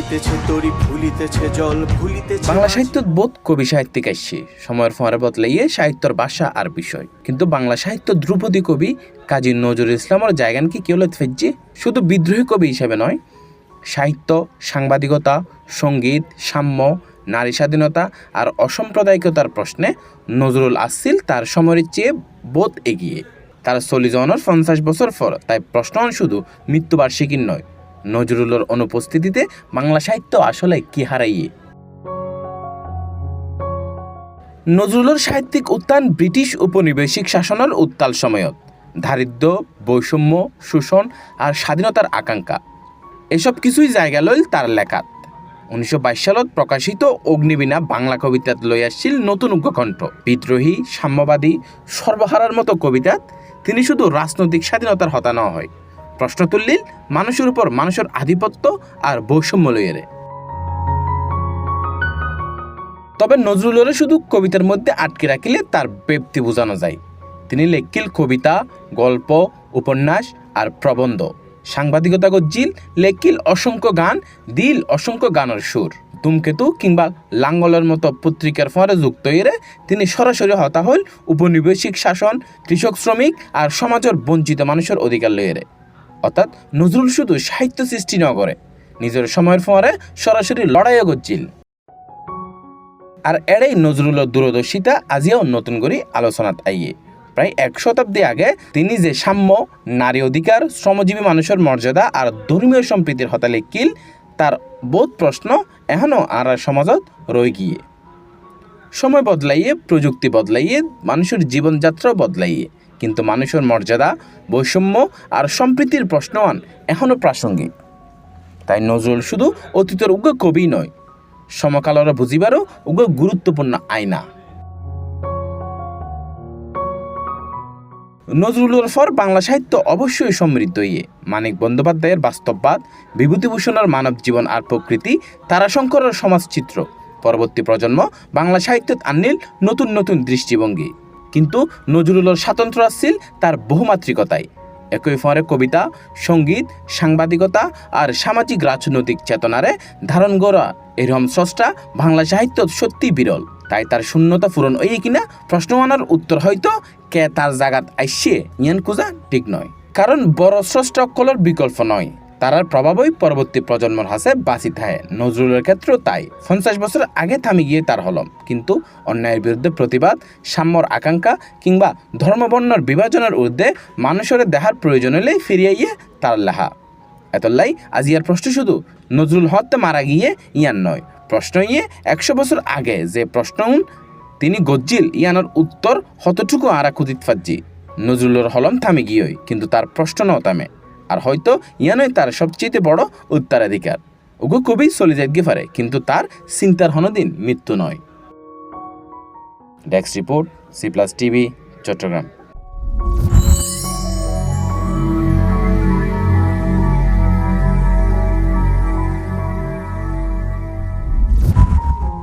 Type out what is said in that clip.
জ্বলিতেছে তরি ভুলিতেছে জল ভুলিতেছে বাংলা সাহিত্য বোধ কবি সাহিত্যিক আসছে সময়ের ফোয়ারে বদলাইয়ে সাহিত্যর ভাষা আর বিষয় কিন্তু বাংলা সাহিত্য ধ্রুপদী কবি কাজী নজরুল ইসলামের জায়গান কি কেউ ফেজছে শুধু বিদ্রোহী কবি হিসেবে নয় সাহিত্য সাংবাদিকতা সঙ্গীত সাম্য নারী স্বাধীনতা আর অসাম্প্রদায়িকতার প্রশ্নে নজরুল আসছিল তার সময়ের চেয়ে বোধ এগিয়ে তার চল্লিশ জনের 50 বছর পর তাই প্রশ্ন শুধু মৃত্যুবার্ষিকীর নয় নজরুলের অনুপস্থিতিতে বাংলা সাহিত্য আসলে কি হারাইয়ে নজরুলের সাহিত্যিক উত্থান ব্রিটিশ উপনিবেশিক শাসনের উত্তাল সময়ত দারিদ্র বৈষম্য শোষণ আর স্বাধীনতার আকাঙ্ক্ষা এসব কিছুই জায়গা লইল তার লেখাত 1922 সালত প্রকাশিত অগ্নিবীণা বাংলা কবিতাত লই আসছিল নতুন উগ্রকণ্ঠ বিদ্রোহী সাম্যবাদী সর্বহারার মতো কবিতাত তিনি শুধু রাজনৈতিক স্বাধীনতার হতা না হয় প্রশ্ন তুললিল মানুষের উপর মানুষের আধিপত্য আর বৈষম্য লইয়েরে তবে নজরুলের শুধু কবিতার মধ্যে আটকে রাখিলে তার ব্যক্তি বোঝানো যায় তিনি লেখিল কবিতা গল্প উপন্যাস আর প্রবন্ধ সাংবাদিকতা গজ্জিল লেখিল অসংখ্য গান দিল অসংখ্য গানের সুর ধূমকেতু কিংবা লাঙ্গলের মতো পত্রিকার ফরে যুক্ত হয়ে তিনি সরাসরি হতা হইল উপনিবেশিক শাসন কৃষক শ্রমিক আর সমাজের বঞ্চিত মানুষের অধিকার লইয়ে অর্থাৎ নজরুল শুধু সাহিত্য সৃষ্টি ন করে নিজের সময়ের ফরে সরাসরি লড়াইও গজ্জিল আর এড়াই নজরুলের দূরদর্শিতা আজিও নতুন করে আলোচনাত আইয়ে প্রায় 1 শতাব্দী আগে তিনি যে সাম্য নারী অধিকার শ্রমজীবী মানুষের মর্যাদা আর ধর্মীয় সম্প্রীতির হতা লেখিল তার বোধ প্রশ্ন এখনও আর সমাজত রয়ে গিয়ে সময় বদলাইয়ে প্রযুক্তি বদলাইয়ে মানুষের জীবনযাত্রাও বদলাইয়ে কিন্তু মানুষের মর্যাদা বৈষম্য আর সম্প্রীতির প্রশ্নমান এখনও প্রাসঙ্গিক তাই নজরুল শুধু অতীতের উগ্র কবি নয় সমকালরা বুঝিবারও উগ্র গুরুত্বপূর্ণ আয়না নজরুলের পর বাংলা সাহিত্য অবশ্যই সমৃদ্ধ ইয়ে মানিক বন্দ্যোপাধ্যায়ের বাস্তববাদ বিভূতিভূষণের মানব জীবন আর প্রকৃতি তারাশঙ্করের সমাজচিত্র পরবর্তী প্রজন্ম বাংলা সাহিত্যত আননিল নতুন নতুন দৃষ্টিভঙ্গি কিন্তু নজরুলের স্বাতন্ত্র্য আসছিল তার বহুমাত্রিকতায় একই ফরে কবিতা সঙ্গীত সাংবাদিকতা আর সামাজিক রাজনৈতিক চেতনারে ধারণ করা এরকম স্রষ্টা বাংলা সাহিত্য সত্যি বিরল তাই তার শূন্যতা পূরণ হইয়ে কিনা প্রশ্ন আনার উত্তর হয়তো কে তার জায়গাত আইসে ইয়ান কুজা ঠিক নয় কারণ বড় স্রষ্টা অকলের বিকল্প নয় তারার প্রভাবই পরবর্তী প্রজন্মর হাসে বাঁচি থাকে নজরুলের ক্ষেত্রেও তাই 50 বছর আগে থামি গিয়ে তার হলম কিন্তু অন্যায়ের বিরুদ্ধে প্রতিবাদ সাম্যর আকাঙ্ক্ষা কিংবা ধর্মবর্ণের বিভাজনের ঊর্ধ্বে মানুষের দেহার প্রয়োজন হলেই ফিরিয়ে তার লেখা এতলাই আজিয়ার প্রশ্ন শুধু নজরুল হত্যা মারা গিয়ে ইয়ান নয় প্রশ্ন ইয়ে 100 বছর আগে যে প্রশ্ন তিনি গজ্জিল ইয়ানোর উত্তর হতটুকু আরা খুদিত ফাজ্জি নজরুলের হলম থামে গিয়েই কিন্তু তার প্রশ্ন ন থামে আর হয়তো ইয়ানই তার সবচেয়ে বড় উত্তরাধিকার ওগো কবি চলে যাইতে পারে কিন্তু তার চিন্তার হনদিন মৃত্যু নয় desk report C+ TV Chittagong.